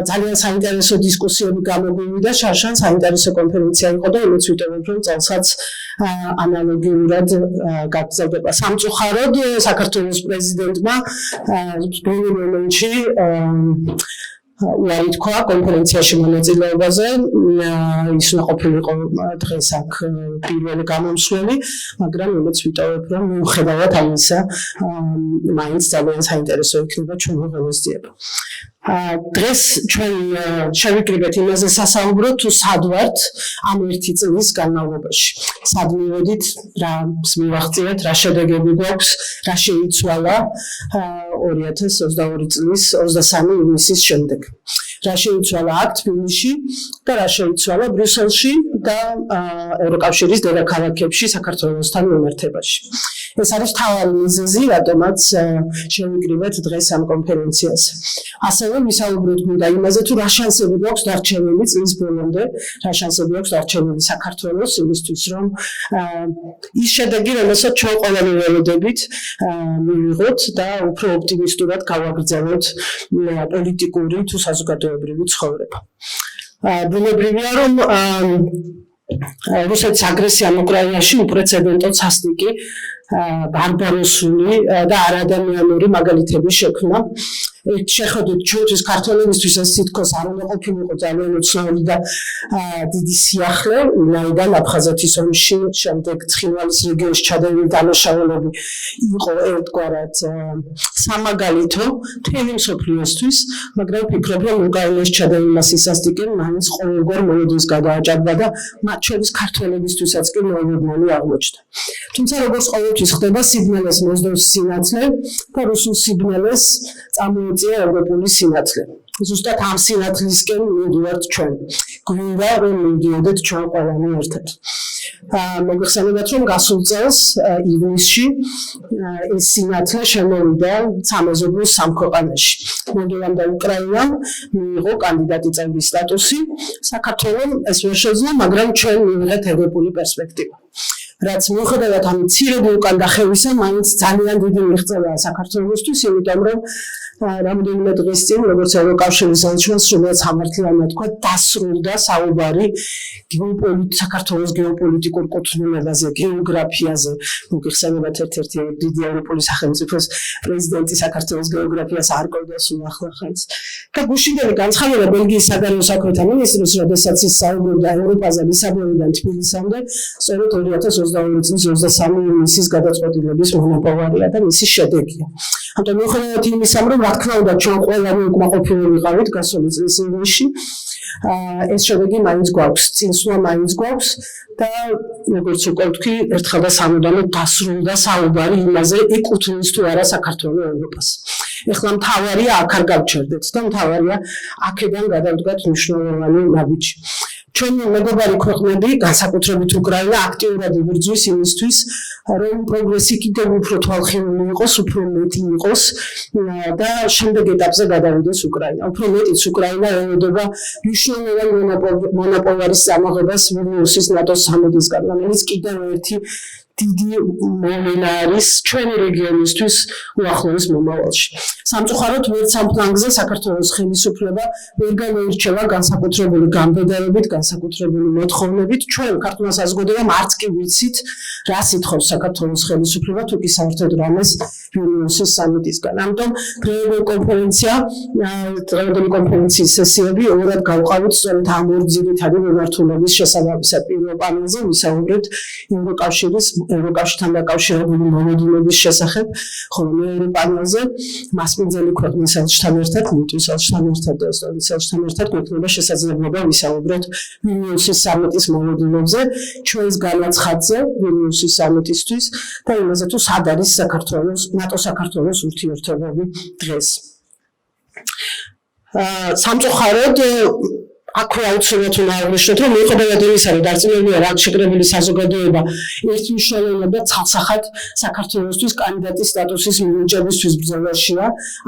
ძალიან საინტერესო დისკუსიები გამოგვივიდა, შარშან საინტერესო კონფერენცია იყო და იმეც ვიტოვებ, რომ წელსაც ანალოგიურად გაგრძელდება. სამწუხაროდ საქართველოს პრეზიდენტმა ბოლო მომენტში უარი თქვა კონფერენციაში მონაწილეობაზე, ის უნდა ყოფილიყო დღეს აქ პირველი გამომსვლელი, მაგრამ იმეც ვიტოვებ, რომ მიუხედავად ამისა, მაინც ძალიან საინტერესო იქნება ჩვენი ღონისძიება. დღეს ჩვენ შევიკრიბეთ იმაზე სასაუბროთ, თუ სად ვართ ამ ერთი წლის განმავლობაში. სად მივედით, რა მივაღწიეთ, რა შედეგები გვაქვს, რა შეიცვალა 2022 წლის 23 ივნისის შემდეგ. რა შეიცვალა აქ თბილისში და რა შეიცვალა ბრიუსელში და ევროკავშირის დედაქალაქებში საქართველოსთან მიმართებაში. ეს არის მთავარი მიზეზი, რატომაც შევიკრიბეთ დღეს ამ კონფერენციაზე. ასევე ვისაუბროთ მინდა იმაზე, თუ რა შანსები გვაქვს დარჩენილი წლის ბოლომდე, რა შანსები აქვს დარჩენილი საქართველოს იმისთვის, რომ ის შედეგი, რომელსაც ჩვენ ყველანი ველოდებით, მივიღოთ და უფრო ოპტიმისტურად გავაგრძელოთ პოლიტიკური თუ საზოგადოებრივი ცხოვრება. ბუნებრივია, რომ რუსეთის აგრესიამ უკრაინაში უპრეცედენტო სასტიკი ბარბაროსული და არადამიანური მაგალითები შექმნა. შეხედოთ ჩვენთვის ქართველებისთვის ეს თითქოს არ უნდა ყოფილიყო ძალიან უცნაური და დიდი სიახლე, ვინაიდან აფხაზეთის ომში შემდეგ ცხინვალის რეგიონში ჩადენილი დანაშაულები იყო ერთგვარად სამაგალითო მთელი მსოფლიოსთვის, მაგრამ ვფიქრობ, რომ უკრაინაში ჩადენილმა სისასტიკემ მაინც ყოველგვარ მოლოდინს გადააჭარბა და მათ შორის ქართველებისთვისაც კი მოულოდნელი აღმოჩნდა. თუმცა როგორც ყოველთვის ხდება, სიბნელეს მოსდევს სინათლე და რუსულ სიბნელეს წამოეწია ევროპული სინათლე. ზუსტად ამ სინათლისკენ მივდივართ ჩვენ. გვინდა რომ მივდიოდეთ ჩვენ ყველანი ერთად. მოგეხსენებათ, რომ გასულ წელს ივნისში ეს სინათლე შემოვიდა სამეზობლოს სამ ქვეყანაში. მოლდოვამ და უკრაინამ მიიღო კანდიდატი წევრის სტატუსი. საქართველოს ეს ვერ შეძლო, მაგრამ ჩვენ მივიღეთ ევროპული პერსპექტივა. რაც მიუხედავად ამ მცირედი უკან დახევისა, მაინც ძალიან დიდი მიღწევაა საქართველოსთვის, იმიტომ რომ რამდენიმე დღის წინ, როგორც ევროკავშირის საელჩოს, რომელიც ამართლიანად თქვა, დასრულდა საუბარი საქართველოს გეოპოლიტიკურ კუთვნილებაზე, გეოგრაფიაზე. მოგეხსენებათ, ერთ-ერთი დიდი ევროპული სახელმწიფოს პრეზიდენტი საქართველოს გეოგრაფიას არ ყოლდა სულ ახლა ხანს. და გუშინდელი განცხადება ბელგიის საგარეო საქმეთა მინისტრის, როდესაც ის საუბრობდა ევროპაზე ლისაბონიდან თბილისამდე, სწორედ 2022 წლის 23 ივნისის გადაწყვეტილების მონაპოვარია და მისი შედეგია. ამიტომ მიუხედავად იმისა, რომ რა თქმა უნდა ჩვენ ყველანი უკმაყოფილო ვიყავით გასული წლის ივნისში, ეს შედეგი მაინც გვაქვს, წინსვლა მაინც გვაქვს და როგორც უკვე ვთქვი, ერთხელ და სამუდამოდ დასრულდა საუბარი იმაზე, ეკუთვნის თუ არა საქართველოს ევროპას. ეხლა მთავარია აქ არ გავჩერდეთ და მთავარია აქედან გადავდგათ მნიშვნელოვანი ნაბიჯი. ჩვენი მეგობარი ქვეყნები, განსაკუთრებით უკრაინა, აქტიურად იბრძვის იმისთვის, რომ პროგრესი კიდევ უფრო თვალხილული იყოს, უფრო მეტი იყოს და შემდეგ ეტაპზე გადავიდეს უკრაინა. უფრო მეტიც უკრაინა ელოდება მნიშვნელოვან მონაპოვარის წამოღებას ვილნიუსის ნატოს სამედისგან, რომელიც კიდევ ერთი დიდი მოვლენა არის ჩვენი რეგიონისთვის უახლოეს მომავალში. სამწუხაროდ ვერც ამ ფლანგზე საქართველოს ხელისუფლება ვერ გამოირჩევა განსაკუთრებული გამბედარებით, განსაკუთრებული მოთხოვნებით. ჩვენ ქართულ საზოგადოებამ არც კი ვიცით, რა სიტყვის საქართველოს ხელისუფლება თუ კი საერთოდ რამეს ვილნიუსის სამედისგან. ამიტომ დღევანდელი კონფერენციის სესიები ორად გავყავით სწორედ ამ ორ ძირითადი მიმართულების შესაბამისად. პირველ პანელზე ვისაუბრეთ ევროკავშირთან დაკავშირებული მოლოდინების შესახებ, ხოლო მეორე პანელზე მასპინძელი ქვეყნის ელჩთან ერთად, ლიტვის ელჩთან ერთად და ესტონეთის ელჩთან ერთად გვექნება შესაძლებლობა ვისაუბროთ ვილნიუსის სამიტის მოლოდინებზე, ჩვენს განაცხადზე ვილნიუსის სამიტისთვის და იმაზე თუ სად არის ნატო-საქართველოს ურთიერთობები დღეს. სამწუხაროდ აქვე აუცილებლად უნდა აღნიშნოთ, რომ მიუხედავად იმისა, რომ დარწმუნებულია რა შეკრებილი საზოგადოება ერთმნიშვნელოვნად და ცალსახად საქართველოსთვის კანდიდატის სტატუსის მინიჭებისთვის ბრძოლაშია,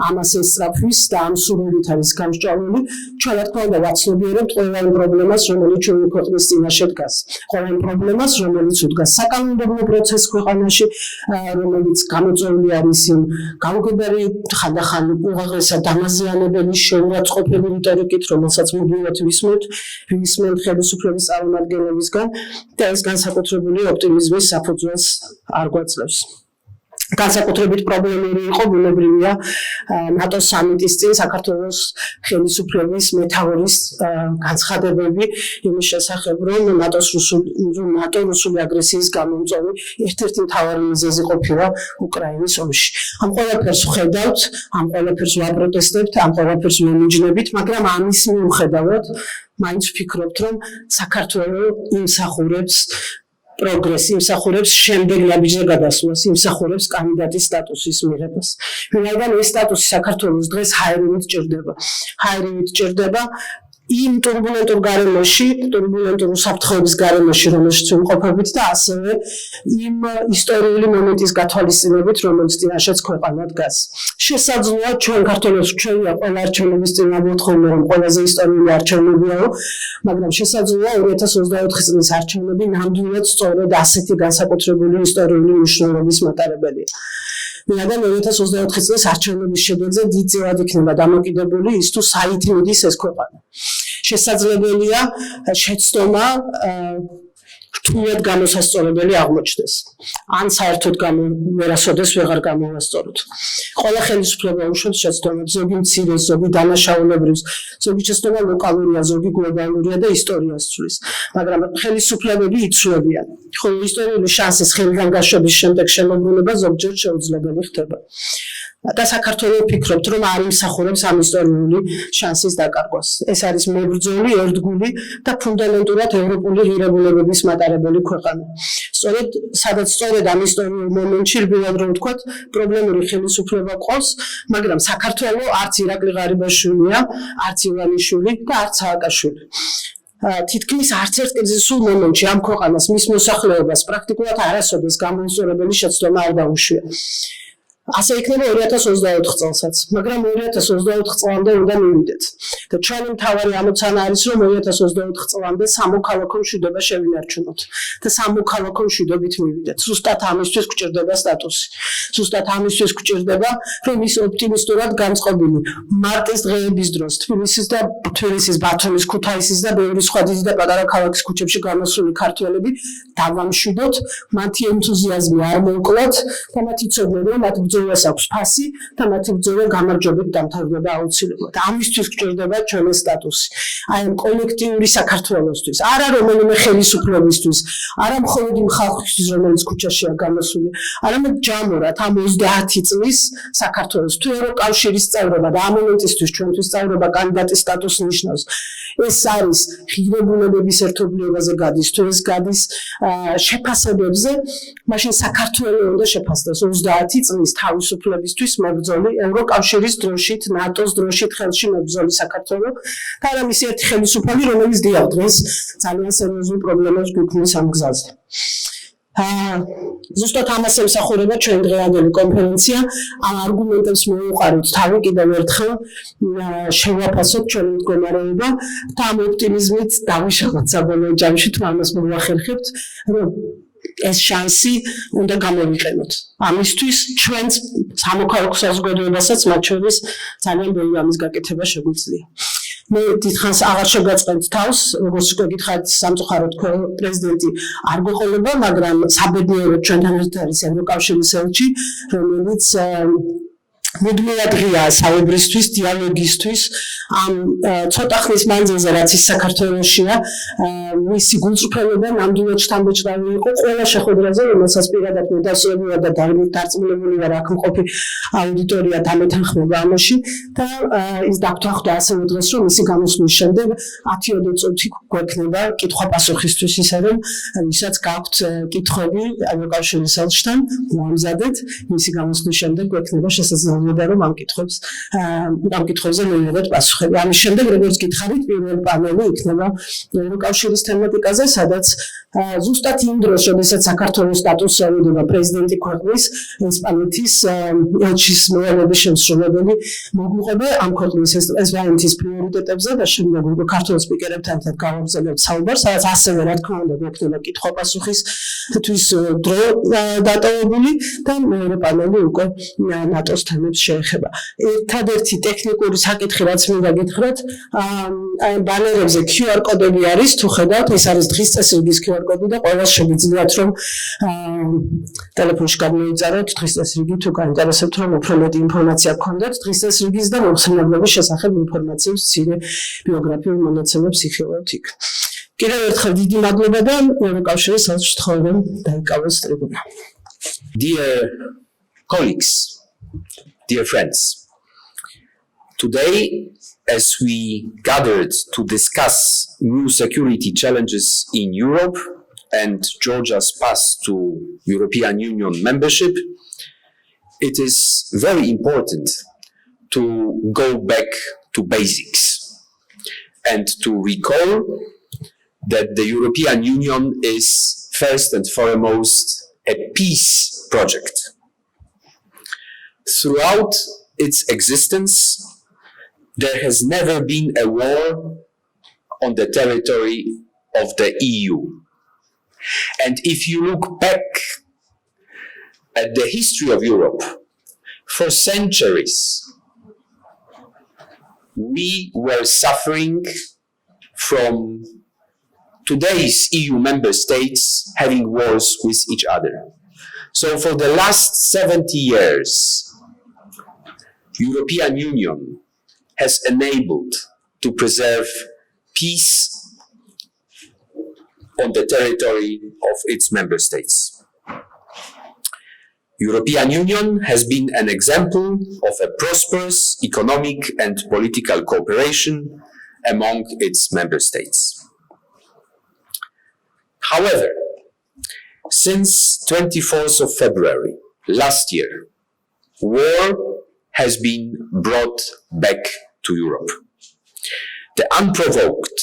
ამას ესწრაფვის და ამ სურვილით არის გამსჭვალული, ჩვენ რა თქმა უნდა ვაცნობიერებთ ყველა იმ პრობლემას, რომელიც ჩვენი ქვეყნის წინაშე დგას. ყველა იმ პრობლემას, რომელიც უდგას საკანონმდებლო პროცესს ქვეყანაში, რომელიც გამოწვეული არის იმ გაუგებარი ხანდახან უაღრესად დამაზიანებელი შეურაცხყოფელი რიტორიკით, რომელსაც მუდმივად ვისმენთ ხელისუფლების წარმომადგენლებისგან და ეს განსაკუთრებული ოპტიმიზმის საფუძველს არ გვაძლევს. განსაკუთრებით პრობლემური იყო ბუნებრივია ნატოს სამიტის წინ საქართველოს ხელისუფლების მეთაურის განცხადებები იმის შესახებ, რომ ნატო რუსული აგრესიის გამომწვევი ერთ-ერთი მთავარი მიზეზი ყოფილა უკრაინის ომში. ამ ყველაფერს ვხედავთ, ამ ყველაფერს ვაპროტესტებთ, ამ ყველაფერს ვემიჯნებით, მაგრამ ამის მიუხედავად მაინც ვფიქრობთ, რომ საქართველო იმსახურებს პროგრესი, იმსახურებს შემდეგ ნაბიჯზე გადასვლას, იმსახურებს კანდიდატის სტატუსის მიღებას. ვინაიდან ეს სტატუსი საქართველოს დღეს ჰაერით ჭირდება იმ турბულენტურ გარემოში, турბულენტურ უსაფრთხოების გარემოში, რომელშიც ვიმყოფებით და ასევე იმ ისტორიული მომენტის გათვალისწინებით, რომელიც წინაშეც ქვეყანა დგას. შესაძლოა ჩვენ საქართველოს ჩვენია ყველა არჩევნების წინ ამოთხოვნე, რომ ყველაზე ისტორიული არჩევნებიაო, მაგრამ შესაძლოა 2024 წლის არჩევნები ნამდვილად სწორედ ასეთი განსაკუთრებული ისტორიული მნიშვნელობის მატარებელია. ვინაიდან 2024 წლის არჩევნების შედეგზე დიდწილად იქნება დამოკიდებული ის თუ საით მიდის ეს ქვეყანა. შესაძლებელია შეცდომა რთულად გამოსასწორებელი აღმოჩნდეს. ან საერთოდ ვერასოდეს ვეღარ გამოვასწოროთ. ყველა ხელისუფლება უშვებს შეცდომებს, ზოგი მცირეს, ზოგი დანაშაულებრივს, ზოგი შეცდომა ლოკალურია, ზოგი გლობალურია და ისტორიას ცვლის. მაგრამ ხელისუფლებები იცვლებიან, ხოლო ისტორიული შანსის ხელიდან გაშვების შემდეგ შემოbrunება ზოგჯერ შეუძლებელი ხდება. და საქართველოს ვფიქრობთ, რომ არ იმსახურებს ამ ისტორიული შანსის დაკარგვას. ეს არის მებრძოლი, ერთგული და ფუნდამენტურად ევროპული ღირებულებების მატარებელი ქვეყანა. სწორედ ამ ისტორიულ მომენტში რბილად რომ ვთქვათ, პრობლემური ხელისუფლება ყავს, მაგრამ საქართველოს არც ირაკლი ღარიბაშვილია, არც ივანიშვილი და არც სააკაშვილი. თითქმის არც ერთ კრიზისულ მომენტში ამ ქვეყანას მის მოსახლეობას პრაქტიკულად არასოდეს გამოუსწორებელი შეცდომა არ დაუშვია. ასე იქნება 2024 წელსაც, მაგრამ 2024 წლამდე უნდა მივიდეთ. და ჩვენი მთავარი ამოცანა არის, რომ 2024 წლამდე სამოქალაქო მშვიდობა შევინარჩუნოთ და სამოქალაქო მშვიდობით მივიდეთ. ზუსტად ამისთვის გვჭირდება სტატუსი. ზუსტად ამისთვის გვჭირდება, რომ ის ოპტიმისტურად განწყობილი მარტის დღეების დროს თბილისის, ბათუმის, ქუთაისის და ბევრი სხვა დიდი და პატარა ქალაქის ქუჩებში გამოსული ქართველები დავამშვიდოთ, მათი ენთუზიაზმი არ მოუკლათ და მათ იცოდნენ, რომ მათ ბრძოლას აქვს ფასი და მათი ბრძოლა გამარჯვებით დამთავრდება აუცილებლად. ამისთვის გვჭირდება ჩვენი სტატუსი. აი ამ კოლექტიური საქართველოსთვის, არა რომელიმე ხელისუფლებისთვის, არა მხოლოდ იმ ხალხისთვის, რომელიც ქუჩაშია გამოსული, არამედ ჯამურად ამ 30 წლის საქართველოს თუ ევროკავშირის წევრობა და ამ მომენტისთვის ჩვენთვის წევრობა კანდიდატის სტატუსს ნიშნავს. ეს არის ღირებულებების ერთობლიობაზე გადის, თუ ეს გადის შეფასებებზე, მაშინ საქართველოს უნდა შეფასდეს 30 წლის თავისუფლებისთვის მებრძოლი ევროკავშირის დროშით, ნატოს დროშით ხელში მებრძოლი საქართველოს და არა მისი ერთი ხელისუფალი, რომელიც დიახ დღეს ძალიან სერიოზულ პრობლემებს გვიქმნის ამ გზაზე. ზუსტად ამას ემსახურება ჩვენი დღევანდელი კონფერენცია. ამ არგუმენტებს მივუყაროთ თავი კიდევ ერთხელ, შევაფასოთ ჩვენი მდგომარეობა და ამ ოპტიმიზმით დავიშალოთ საბოლოო ჯამში, თუ ამას მოვახერხებთ, რომ ეს შანსი უნდა გამოვიყენოთ. ამისთვის ჩვენს სამოქალაქო საზოგადოებასაც მათ შორის ძალიან ბევრი ამის გაკეთება შეგვიძლია. მე დიდხანს აღარ შეგაწყენთ თავს, როგორც გითხარით, სამწუხაროდ პრეზიდენტი არ გვეყოლება, მაგრამ საბედნიეროდ ჩვენთან ერთად არის ევროკავშირის ელჩი, რომელიც მუდმივად ღია საუბრისთვის, დიალოგისთვის, ამ ცოტა ხნის მანძილზე, რაც ის საქართველოშია, მისი გულწრფელობა ნამდვილად შთამბეჭდავი იყო ყველა შეხვედრაზე, რომელსაც პირადად მე დასწრებული და დარწმუნებული ვარ, აქ მყოფი აუდიტორია დამეთანხმება ამაში და ის დაგვთანხმდა ასევე დღეს, რომ მისი გამოსვლის შემდეგ 10-20 წუთი გვექნება კითხვა-პასუხისთვის, ისე რომ ვისაც გაქვთ კითხვები ევროკავშირის ელჩთან, მოამზადეთ, მისი გამოსვლის შემდეგ გვექნება შესაძლებლობა მოგონება რომ ამ კითხვებზე მივიღოთ პასუხები. ამის შემდეგ როგორც გითხარით, პირველი პანელი იქნება ევროკავშირის თემატიკაზე, სადაც ზუსტად იმ დროს, როდესაც საქართველოს სტატუსი ავიდება პრეზიდენტი ქვეყნის ესპანეთის ელჩის მოვალეობის შემსრულებელი მოგვიყვება ამ ქვეყნის ესპანეთის პრიორიტეტებზე და შემდეგ უკვე ქართულ სპიკერებთან ერთად გავაგზავნებთ საუბარს, სადაც ასევე რა თქმა უნდა გვექნება კითხვა-პასუხისთვის დრო დატოვებული და მეორე პანელი უკვე ნატოს თემებს შეეხება. ერთადერთი ტექნიკური საკითხი რაც მინდა გითხრათ, აი ბანერებზე QR კოდები არის, თუ ხედავთ, ეს არის დღის წესრიგის QR კოდი და ყველას შეგიძლიათ რომ ტელეფონში გამოიწეროთ დღის წესრიგი თუ გაინტერესებთ რომ უფრო მეტი ინფორმაცია გქონდეთ დღის წესრიგის და მომხსენებლობის შესახებ ინფორმაციას მცირე ბიოგრაფიულ მონაცემებს იხილავთ იქ. კიდევ ერთხელ დიდი მადლობა და ევროკავშირის საცხოვრებელ დაიკავოს ტრიბუნა. Dear colleagues, dear friends, today as we gathered to discuss new security challenges in Europe and Georgia's path to European Union membership, it is very important to go back to basics and to recall that the European Union is first and foremost a peace project. Throughout its existence, there has never been a war on the territory of the EU. And if you look back at the history of Europe, for centuries, we were suffering from today's EU member states having wars with each other. So for the last 70 years, European Union has enabled to preserve peace on the territory of its member states. European Union has been an example of a prosperous economic and political cooperation among its member states. However, since 24th of February last year, war has been brought back to Europe. The unprovoked,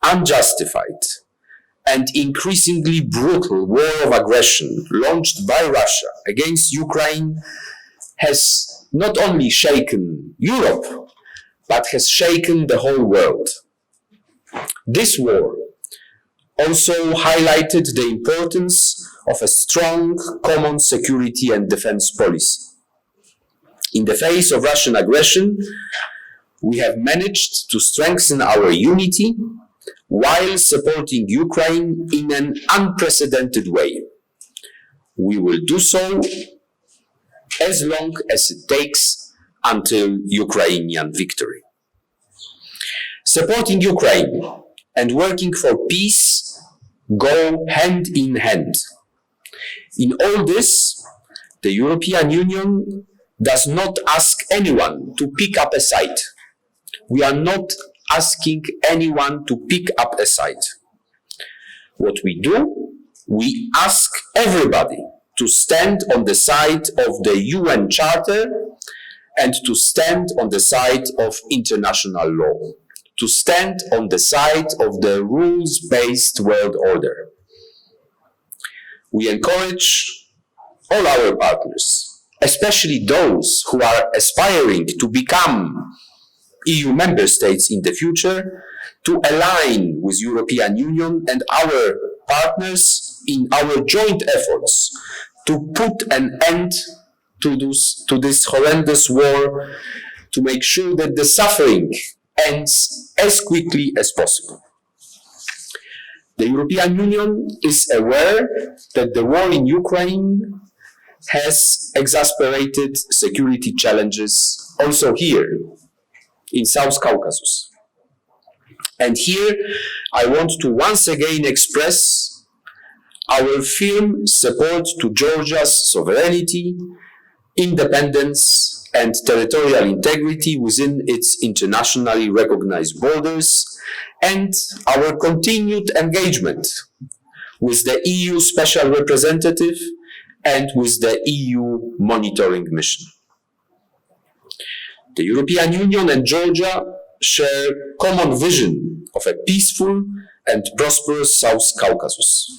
unjustified, and increasingly brutal war of aggression launched by Russia against Ukraine has not only shaken Europe, but has shaken the whole world. This war also highlighted the importance of a strong common security and defense policy. In the face of Russian aggression, we have managed to strengthen our unity while supporting Ukraine in an unprecedented way. We will do so as long as it takes until Ukrainian victory. Supporting Ukraine and working for peace go hand in hand. In all this, the European Union does not ask anyone to pick up a side. We are not asking anyone to pick up a side. What we do, we ask everybody to stand on the side of the UN Charter and to stand on the side of international law, to stand on the side of the rules-based world order. We encourage all our partners, especially those who are aspiring to become EU member states in the future, to align with European Union and our partners in our joint efforts to put an end to this horrendous war, to make sure that the suffering ends as quickly as possible. The European Union is aware that the war in Ukraine has exacerbated security challenges also here in South Caucasus. And here I want to once again express our firm support to Georgia's sovereignty, independence, and territorial integrity within its internationally recognized borders, and our continued engagement with the EU Special Representative and with the EU monitoring mission. The European Union and Georgia share a common vision of a peaceful and prosperous South Caucasus.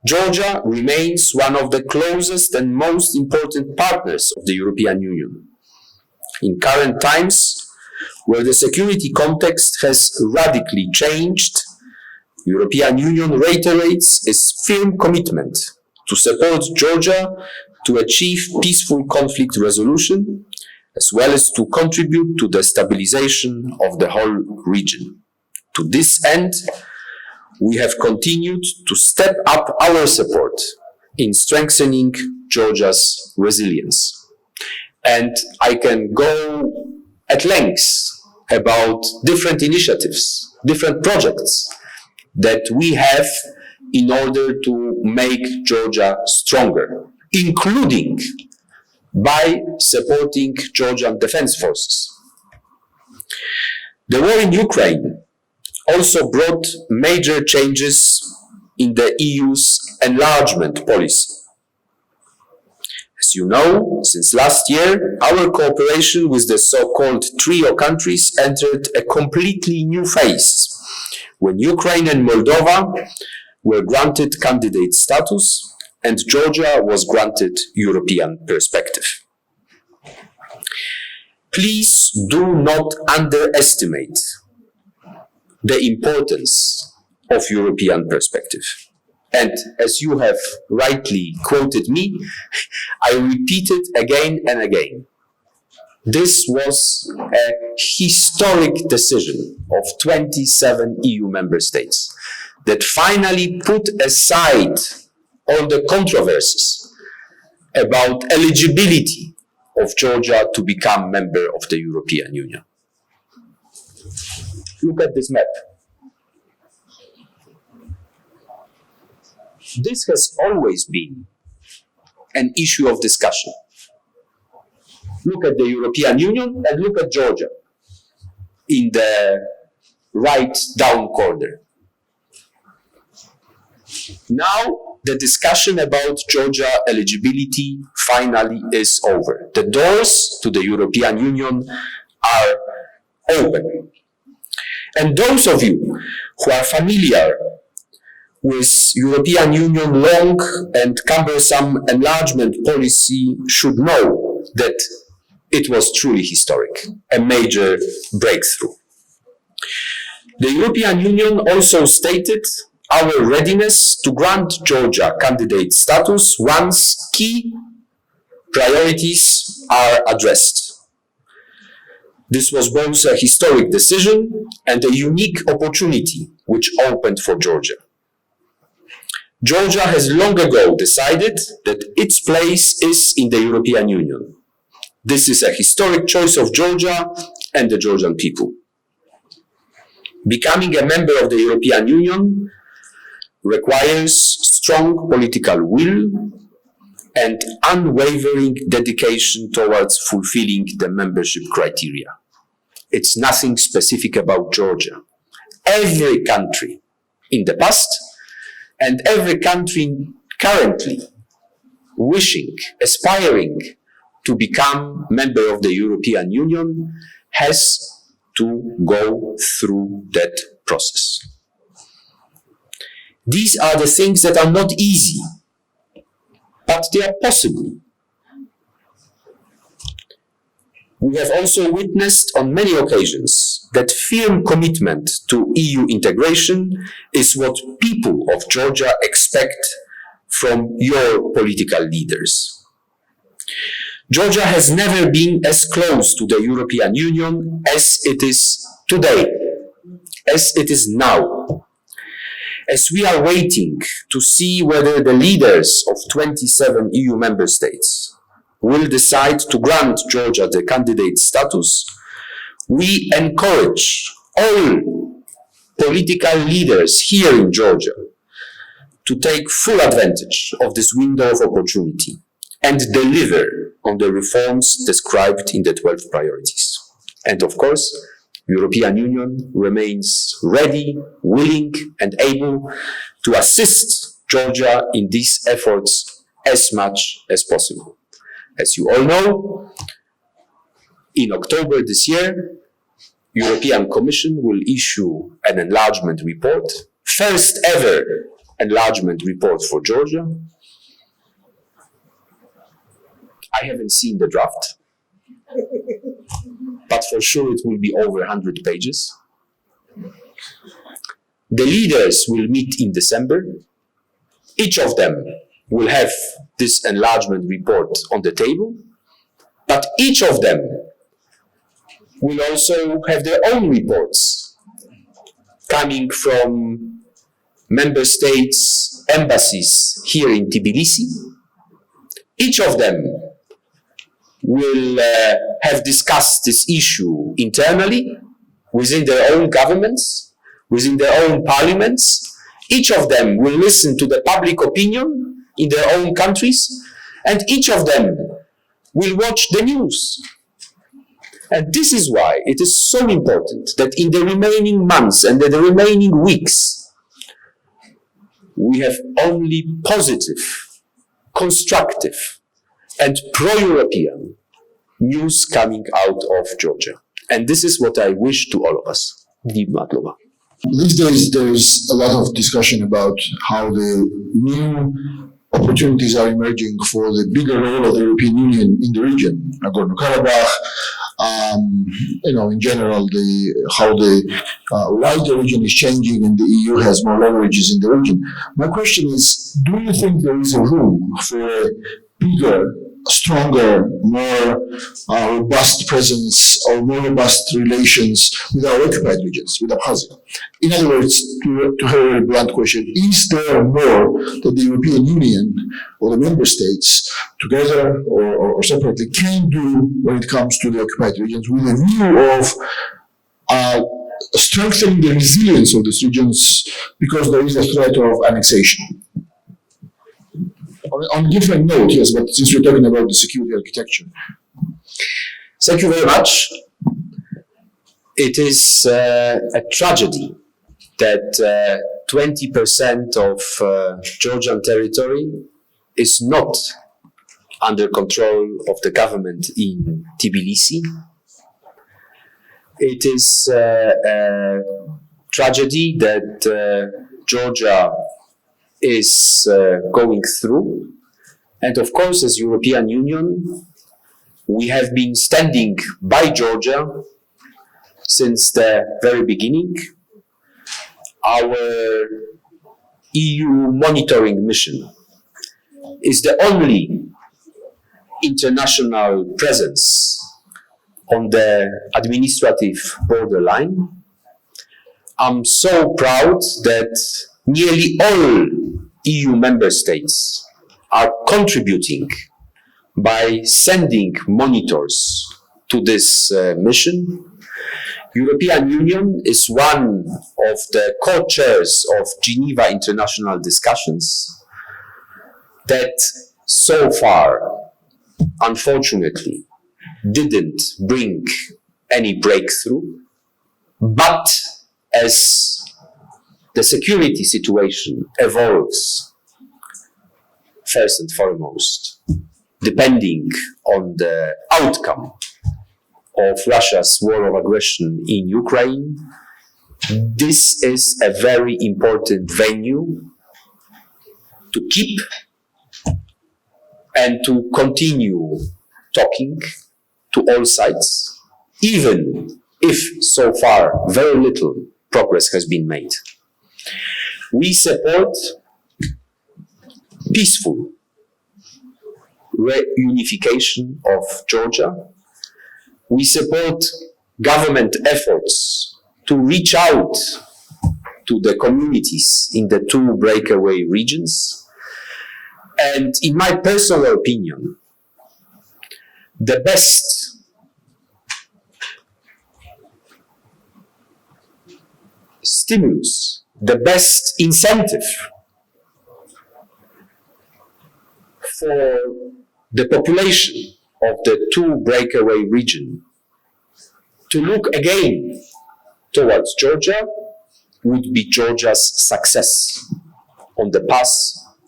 Georgia remains one of the closest and most important partners of the European Union. In current times, where the security context has radically changed, the European Union reiterates its firm commitment to support Georgia to achieve peaceful conflict resolution, as well as to contribute to the stabilization of the whole region. To this end, we have continued to step up our support in strengthening Georgia's resilience. And I can go at length about different initiatives, different projects that we have in order to make Georgia stronger, including by supporting Georgian defense forces. The war in Ukraine also brought major changes in the EU's enlargement policy. As you know, since last year, our cooperation with the so-called trio countries entered a completely new phase, when Ukraine and Moldova were granted candidate status and Georgia was granted European perspective. Please do not underestimate the importance of European perspective. And as you have rightly quoted me, I repeat it again and again. This was a historic decision of 27 EU member states that finally put aside all the controversies about eligibility of Georgia to become member of the European Union. Look at this map. This has always been an issue of discussion. Look at the European Union and look at Georgia in the right down corner. Now, the discussion about Georgia eligibility finally is over. The doors to the European Union are open. And those of you who are familiar with European Union long and cumbersome enlargement policy should know that it was truly historic, a major breakthrough. The European Union also stated our readiness to grant Georgia candidate status once key priorities are addressed. This was both a historic decision and a unique opportunity which opened for Georgia. Georgia has long ago decided that its place is in the European Union. This is a historic choice of Georgia and the Georgian people. Becoming a member of the European Union requires strong political will and unwavering dedication towards fulfilling the membership criteria. It's nothing specific about Georgia. Every country in the past and every country currently wishing, aspiring to become member of the European Union has to go through that process. These are the things that are not easy, but they are possible. We have also witnessed on many occasions that firm commitment to EU integration is what people of Georgia expect from your political leaders. Georgia has never been as close to the European Union as it is today, as it is now. As we are waiting to see whether the leaders of 27 EU member states will decide to grant Georgia the candidate status, we encourage all political leaders here in Georgia to take full advantage of this window of opportunity and deliver on the reforms described in the 12 priorities. And of course, European Union remains ready, willing, and able to assist Georgia in these efforts as much as possible. As you all know, In October this year, European Commission will issue an enlargement report, first ever enlargement report for Georgia. I haven't seen the draft, but for sure it will be over 100 pages. The leaders will meet in December. Each of them will have this enlargement report on the table, but each of them will also have their own reports coming from member states' embassies here in Tbilisi. Each of them will have discussed this issue internally, within their own governments, within their own parliaments. Each of them will listen to the public opinion in their own countries, and each of them will watch the news. And this is why it is so important that in the remaining months and in the remaining weeks, we have only positive, constructive, and pro-European news coming out of Georgia. And this is what I wish to all of us. These days, there's a lot of discussion about how the new opportunities are emerging for the bigger role of the European Union in the region. Nagorno-Karabakh, in general, how the wider region is changing and the EU has more leverages in the region. My question is, do you think there is a room for a bigger, stronger, more robust presence or more robust relations with our occupied regions, with Abkhazia? In other words, to have a very blunt question, is there more that the European Union or the member states, together or separately, can do when it comes to the occupied regions with a view of strengthening the resilience of these regions because there is a threat of annexation? On a different note, yes, but since we're talking about the security architecture. Thank you very much. It is a tragedy that 20% of Georgian territory is not under control of the government in Tbilisi. It is a tragedy that Georgia is going through. And of course, as European Union, we have been standing by Georgia since the very beginning. Our EU monitoring mission is the only international presence on the administrative borderline. I'm so proud that nearly all EU member states are contributing by sending monitors to this mission. European Union is one of the co-chairs of Geneva international discussions that so far, unfortunately, didn't bring any breakthrough, but as the security situation evolves, first and foremost, depending on the outcome of Russia's war of aggression in Ukraine, this is a very important venue to keep and to continue talking to all sides, even if so far very little progress has been made. We support peaceful reunification of Georgia. We support government efforts to reach out to the communities in the two breakaway regions. And in my personal opinion, the best stimulus, the best incentive for the population of the two breakaway region to look again towards Georgia would be Georgia's success on the path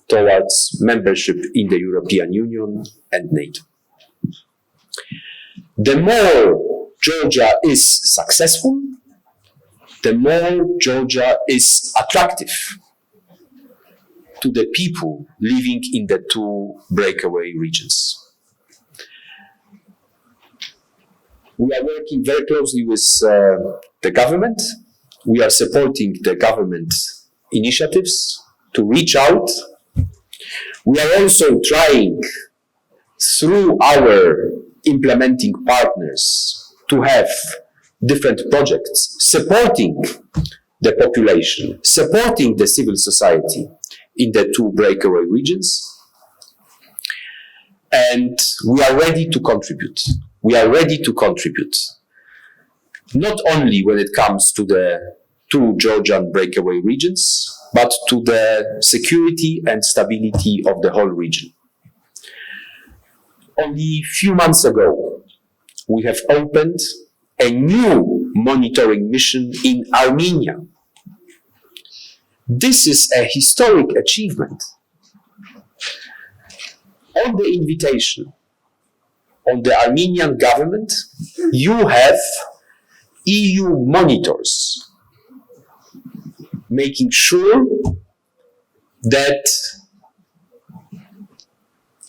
towards membership in the European Union and NATO. the more Georgia is successful, the more Georgia is attractive to the people living in the two breakaway regions. We are working very closely with the government. We are supporting the government initiatives to reach out. We are also trying through our implementing partners to have different projects supporting the population, supporting the civil society in the two breakaway regions. And we are ready to contribute. We are ready to contribute, not only when it comes to the two Georgian breakaway regions, but to the security and stability of the whole region. Only a few months ago, we have opened a new monitoring mission in Armenia. This is a historic achievement. On the invitation on the Armenian government, you have EU monitors making sure that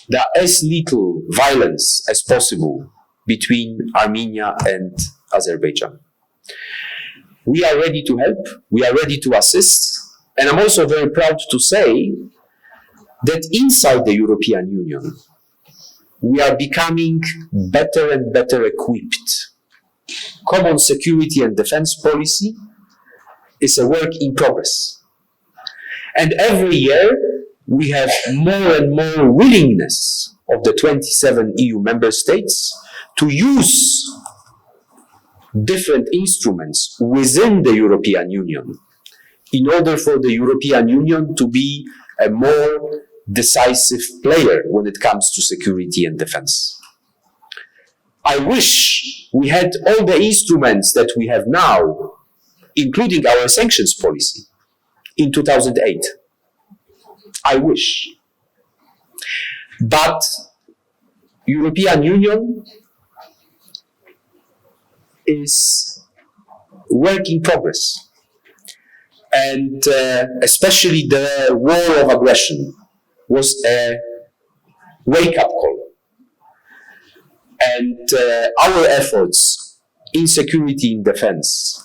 there is as little violence as possible between Armenia and Azerbaijan. We are ready to help, we are ready to assist, and I'm also very proud to say that inside the European Union, we are becoming better and better equipped. Common security and defense policy is a work in progress. And every year, we have more and more willingness of the 27 EU member states to use different instruments within the European Union in order for the European Union to be a more decisive player when it comes to security and defense. I wish we had all the instruments that we have now, including our sanctions policy, in 2008. I wish. But European Union is work in progress. And especially the war of aggression was a wake-up call. And our efforts in security and defense,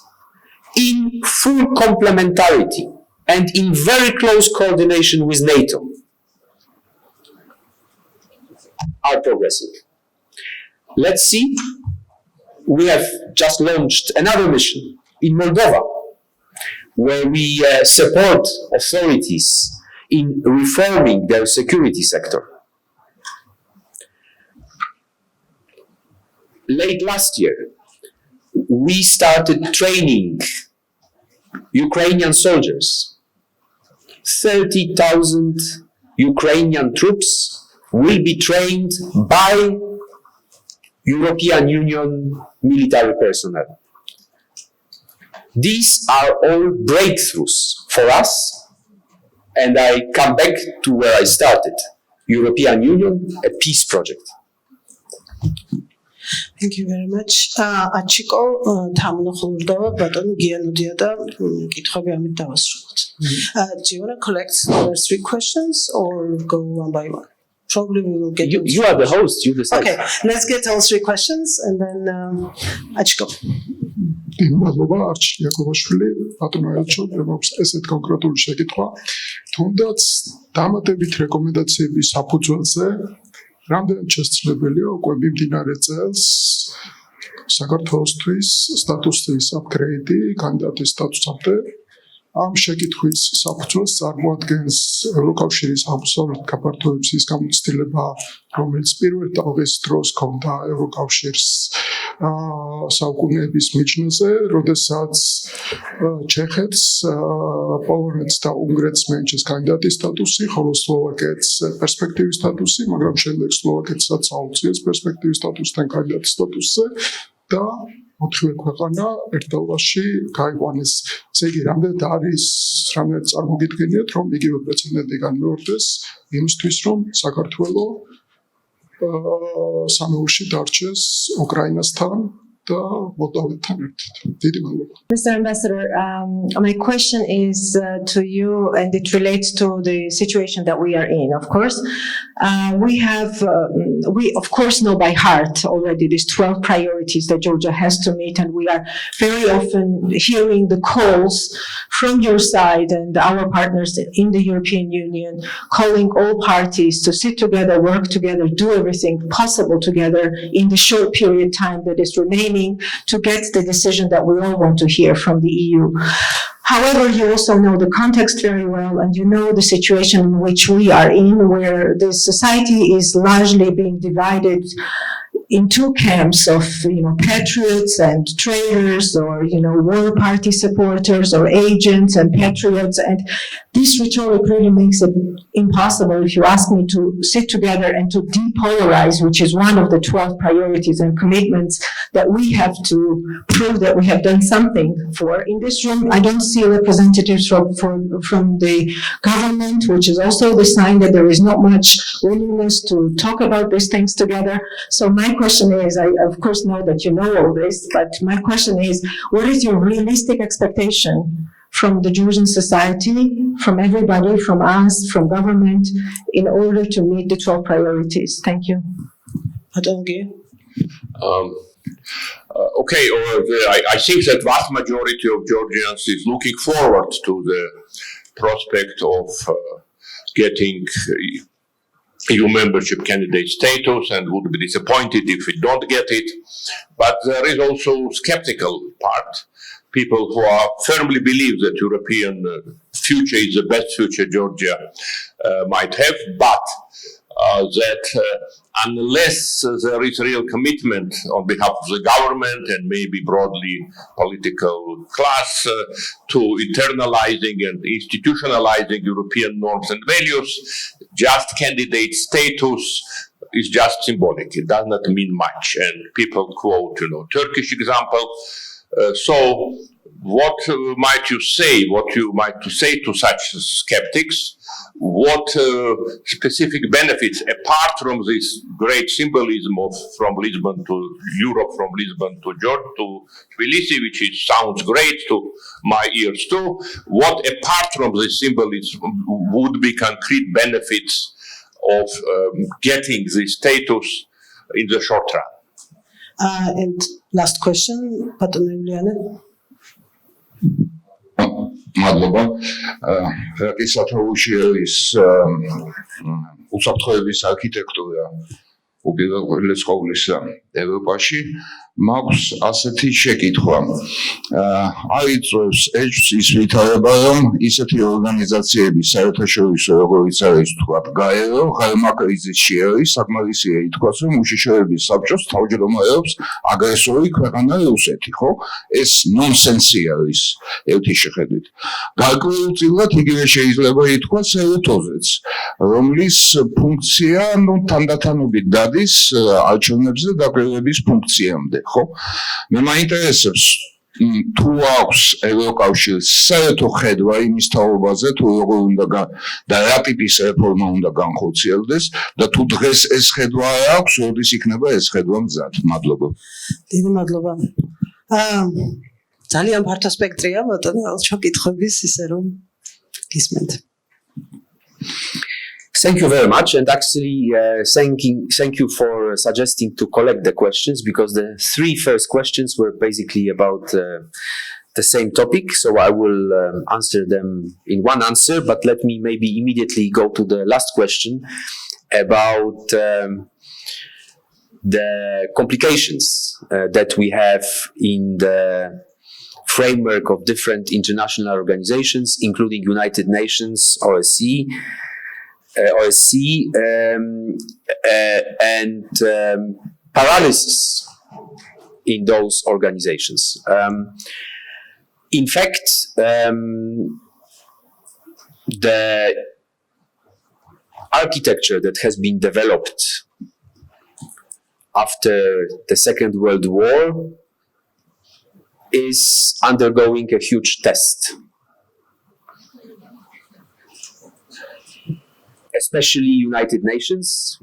in full complementarity and in very close coordination with NATO, are progressing. Let's see. We have just launched another mission in Moldova, where we support authorities in reforming their security sector. Late last year, we started training Ukrainian soldiers. 30,000 Ukrainian troops will be trained by European Union military personnel. These are all breakthroughs for us, and I come back to where I started. European Union, a peace project. Thank you very much. Achiko, თამონახულდება ბატონო გიანუდია და კითხვები ამით დავასრულოთ. Do you want to collect the 3 questions or go one by one? Probably we will get You are the host, you decide. Okay, let's get all 3 questions and then Achiko. მადლობა არჩი იაკობაშვილი, ბატონო ელჩო, მაქვს ესეთ კონკრეტული შეკითხვა. თუნდაც დამატებით რეკომენდაციების საფუძველზე რამდენად შესაძლებელია უკვე მიმდინარე წელს საქართველოსთვის სტატუსის აპგრეიდი, კანდიდატის სტატუსამდე. ამ შეკითხვის საფუძველს წარმოადგენს ევროკავშირის აღმოსავლეთ გაფართოების გამოცდილება, რომელიც პირველ ტალღის დროს ჰქონდა ევროკავშირს საუკუნეების მიჯნაზე, როდესაც ჩეხეთს, პოლონეთს და უნგრეთს მიენიჭეს კანდიდატის სტატუსი, ხოლო სლოვაკეთს პერსპექტივის სტატუსი, მაგრამ შემდეგ სლოვაკეთსაც აუწიეს პერსპექტივის სტატუსთან კანდიდატის სტატუსზე და 4 ქვეყანა ერთდროულად გაიყვანეს. ესე იგი, რამდენად წარმოგიდგენიათ, რომ იგივე პრეცედენტი განმეორდეს იმისთვის, რომ საქართველო სამეულში დარჩეს უკრაინასთან და მოლდოვეთთან ერთად. დიდი მადლობა. Mr. Ambassador, my question is to you, and it relates to the situation that we are in. Of course, we of course know by heart already these 12 priorities that Georgia has to meet, and we are very often hearing the calls from your side and our partners in the European Union, calling all parties to sit together, work together, do everything possible together in the short period time that is remaining to get the decision that we all want to hear from the EU. However, you also know the context very well, and you know the situation in which we are in, where the society is largely being divided in two camps of, patriots and traitors, or, war party supporters, or agents and patriots. And this rhetoric really makes it impossible, if you ask me, to sit together and to depolarize, which is one of the 12 priorities and commitments that we have to prove that we have done something for. In this room, I don't see representatives from the government, which is also the sign that there is not much willingness to talk about these things together. So my question is, I of course know that you know all this, but my question is, what is your realistic expectation from the Georgian society, from everybody, from us, from government, in order to meet the 12 priorities? Thank you. Okay, I think that vast majority of Georgians is looking forward to the prospect of getting EU membership candidate status, and would be disappointed if we don't get it. But there is also skeptical part. People who are firmly believe that European future is the best future Georgia might have, but that unless there is real commitment on behalf of the government and maybe broadly political class to internalizing and institutionalizing European norms and values, just candidate status is just symbolic. It does not mean much. And people quote, Turkish example. So what might you say? What you might say to such skeptics? What specific benefits, apart from this great symbolism of from Lisbon to Europe, from Lisbon to Georgia to Tbilisi, which sounds great to my ears too, what apart from this symbolism would be concrete benefits of getting this status in the short run? And last question, Patron Juliana. მადლობა. რაკის სათავეში არის უსაფრთხოების არქიტექტურა უპირველეს ყოვლისა ევროპაში. მაქვს ასეთი შეკითხვა. აიწევს ეჭვს ის ვითარება, რომ ისეთი ორგანიზაციები საერთაშორისო, როგორიც არის თქვა გაერო, ღრმა კრიზისში არის, საკმარისია ითქვას, რომ უშიშროების საბჭოს თავმჯდომარეობს აგრესორი ქვეყანა რუსეთი, ხო? ეს ნონსენსი არის ერთი შეხედვით. გარკვეულწილად იგივე შეიძლება ითქვას საერთოზეც, რომლის ფუნქცია თანდათანობით დადის არჩევნებზე დაკვირვების ფუნქციამდე. ხო? მე მაინტერესებს თუ აქვს ევროკავშირს საერთო ხედვა იმის თაობაზე, თუ როგორ უნდა და რა ტიპის რეფორმა უნდა განხორციელდეს და თუ დღეს ეს ხედვა არ აქვს, როდის იქნება ეს ხედვა მზად? მადლობა. დიდი მადლობა. ძალიან ფართო სპექტრია, ბატონო, შეკითხების ისე რომ გისმენთ. Thank you very much, and actually thank you for suggesting to collect the questions, because the three first questions were basically about the same topic, so I will answer them in one answer, but let me maybe immediately go to the last question about the complications that we have in the framework of different international organizations, including United Nations, OSCE, and paralysis in those organizations. In fact, the architecture that has been developed after the Second World War is undergoing a huge test. especially United Nations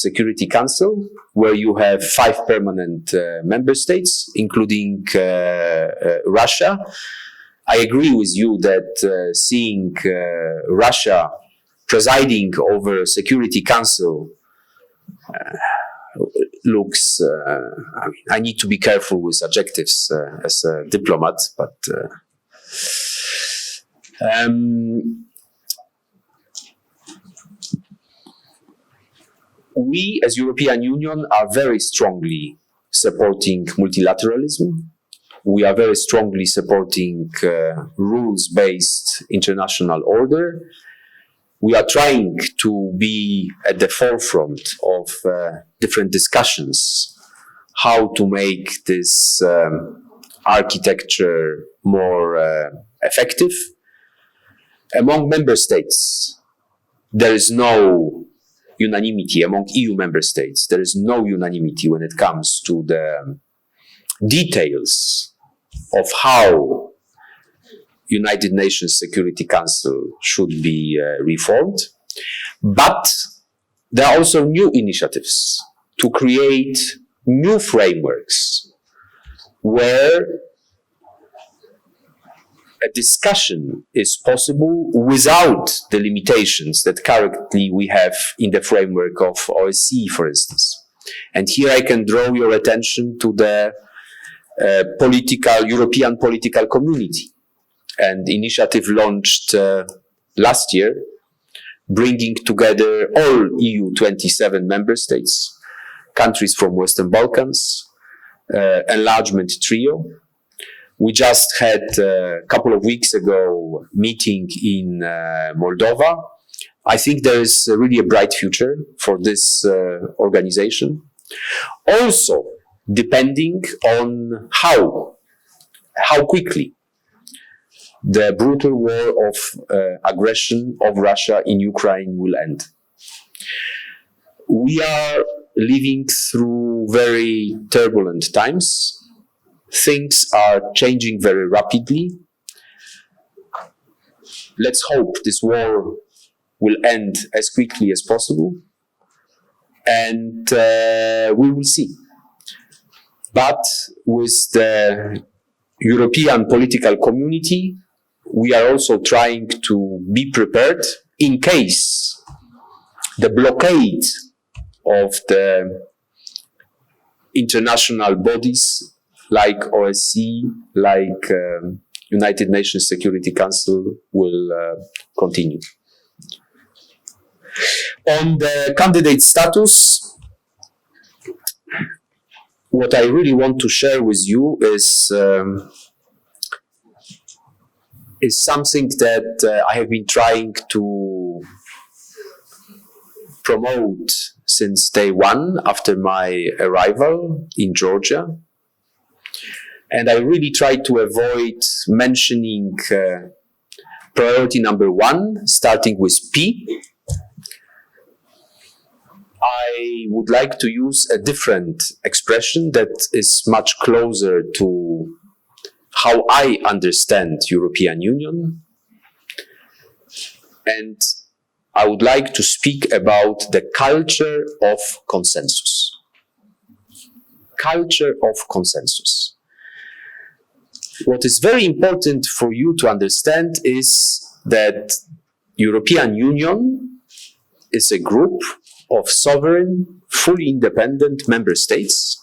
Security Council, where you have 5 permanent member states, including Russia. I agree with you that seeing Russia presiding over Security Council looks, I need to be careful with adjectives as a diplomat, but we as European Union are very strongly supporting multilateralism. We are very strongly supporting rules-based international order. We are trying to be at the forefront of different discussions, how to make this architecture more effective. Among member states, there is no unanimity. Among EU member states, there is no unanimity when it comes to the details of how United Nations Security Council should be reformed. But there are also new initiatives to create new frameworks where a discussion is possible without the limitations that currently we have in the framework of OSCE, for instance. And here I can draw your attention to the European political community, an initiative launched last year, bringing together all EU 27 member states, countries from Western Balkans, enlargement trio. We just had a couple of weeks ago meeting in Moldova. I think there is really a bright future for this organization. Also, depending on how quickly the brutal war of aggression of Russia in Ukraine will end. We are living through very turbulent times. Things are changing very rapidly. Let's hope this war will end as quickly as possible, and we will see. But with the European political community, we are also trying to be prepared in case the blockade of the international bodies like OSCE, like United Nations Security Council will continue. On the candidate status, what I really want to share with you is something that I have been trying to promote since day one after my arrival in Georgia. And I really try to avoid mentioning priority number 1, starting with P. I would like to use a different expression that is much closer to how I understand European Union. And I would like to speak about the culture of consensus. Culture of consensus. What is very important for you to understand is that European Union is a group of sovereign, fully independent member states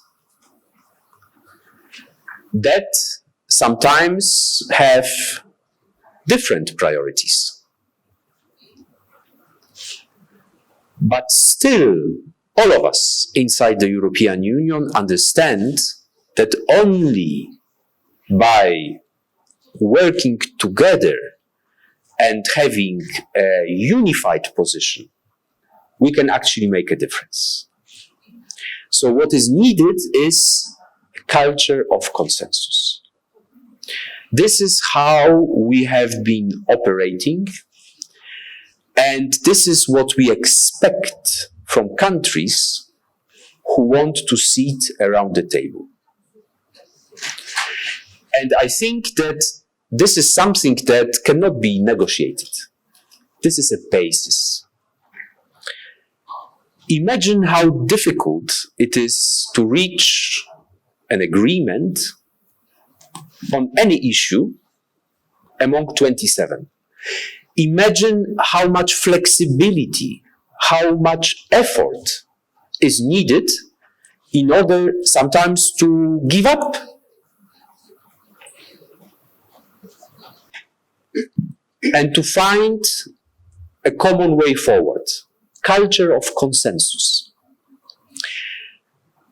that sometimes have different priorities. But still, all of us inside the European Union understand that only by working together and having a unified position, we can actually make a difference. So what is needed is a culture of consensus. This is how we have been operating, and this is what we expect from countries who want to sit around the table. And I think that this is something that cannot be negotiated. This is a basis. Imagine how difficult it is to reach an agreement on any issue among 27. Imagine how much flexibility, how much effort is needed in order sometimes to give up. And to find a common way forward. Culture of consensus.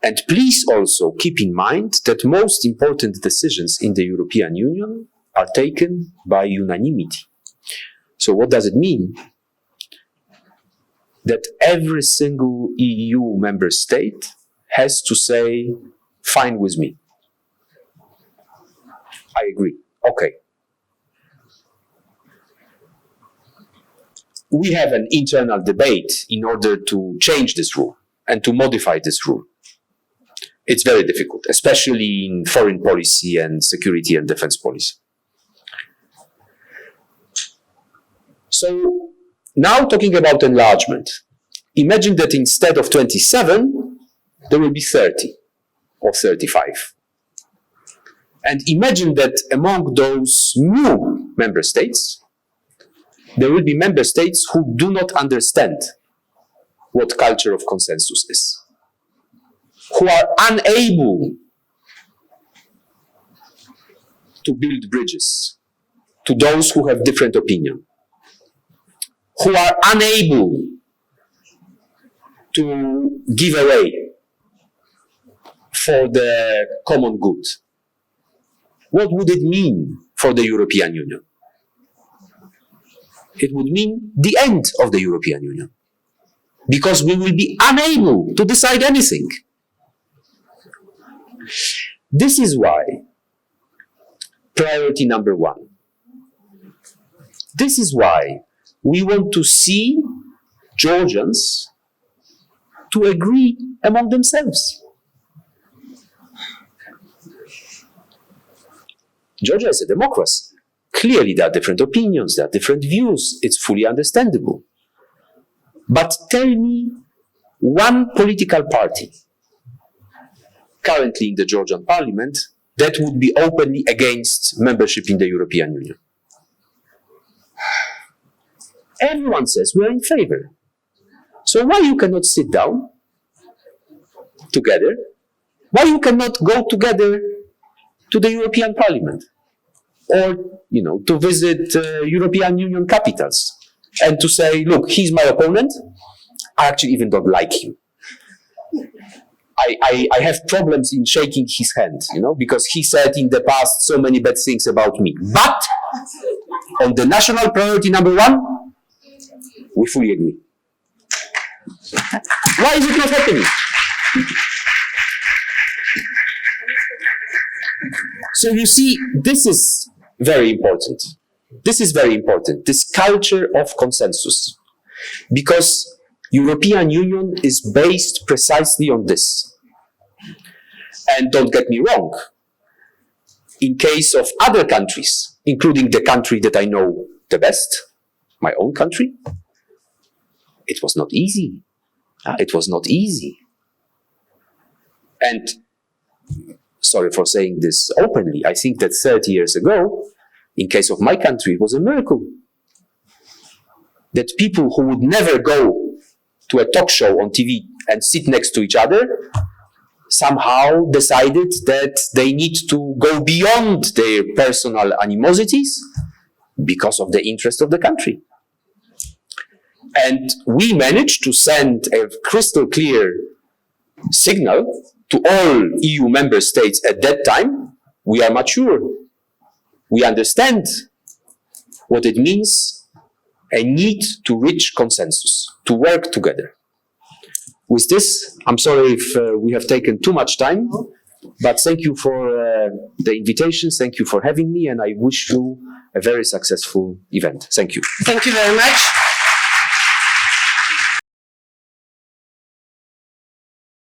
And please also keep in mind that most important decisions in the European Union are taken by unanimity. So what does it mean? That every single EU member state has to say, fine with me. I agree. Okay. We have an internal debate in order to change this rule and to modify this rule. It's very difficult, especially in foreign policy and security and defense policy. So now talking about enlargement, imagine that instead of 27, there will be 30 or 35. And imagine that among those new member states, there will be member states who do not understand what culture of consensus is, who are unable to build bridges to those who have different opinion, who are unable to give away for the common good. What would it mean for the European Union? It would mean the end of the European Union, because we will be unable to decide anything. This is why priority number one. This is why we want to see Georgians to agree among themselves. Georgia is a democracy. Clearly, there are different opinions, there are different views. It's fully understandable. But tell me one political party currently in the Georgian parliament that would be openly against membership in the European Union. Everyone says we are in favor. So why you cannot sit down together? Why you cannot go together to the European Parliament? Or, to visit European Union capitals and to say, look, he's my opponent. I actually even don't like him. I have problems in shaking his hand, because he said in the past so many bad things about me. But on the national priority number one, we fully agree. Why is it not happening? So you see, this is very important. This is very important, this culture of consensus. Because European Union is based precisely on this. And don't get me wrong, in case of other countries, including the country that I know the best, my own country, it was not easy. It was not easy. And sorry for saying this openly, I think that 30 years ago, in case of my country, it was a miracle. That people who would never go to a talk show on TV and sit next to each other somehow decided that they need to go beyond their personal animosities because of the interest of the country. And we managed to send a crystal clear signal to all EU member states at that time. We are mature. We understand what it means, a need to reach consensus, to work together. With this, I'm sorry if we have taken too much time, but thank you for the invitation, thank you for having me, and I wish you a very successful event. Thank you. Thank you very much.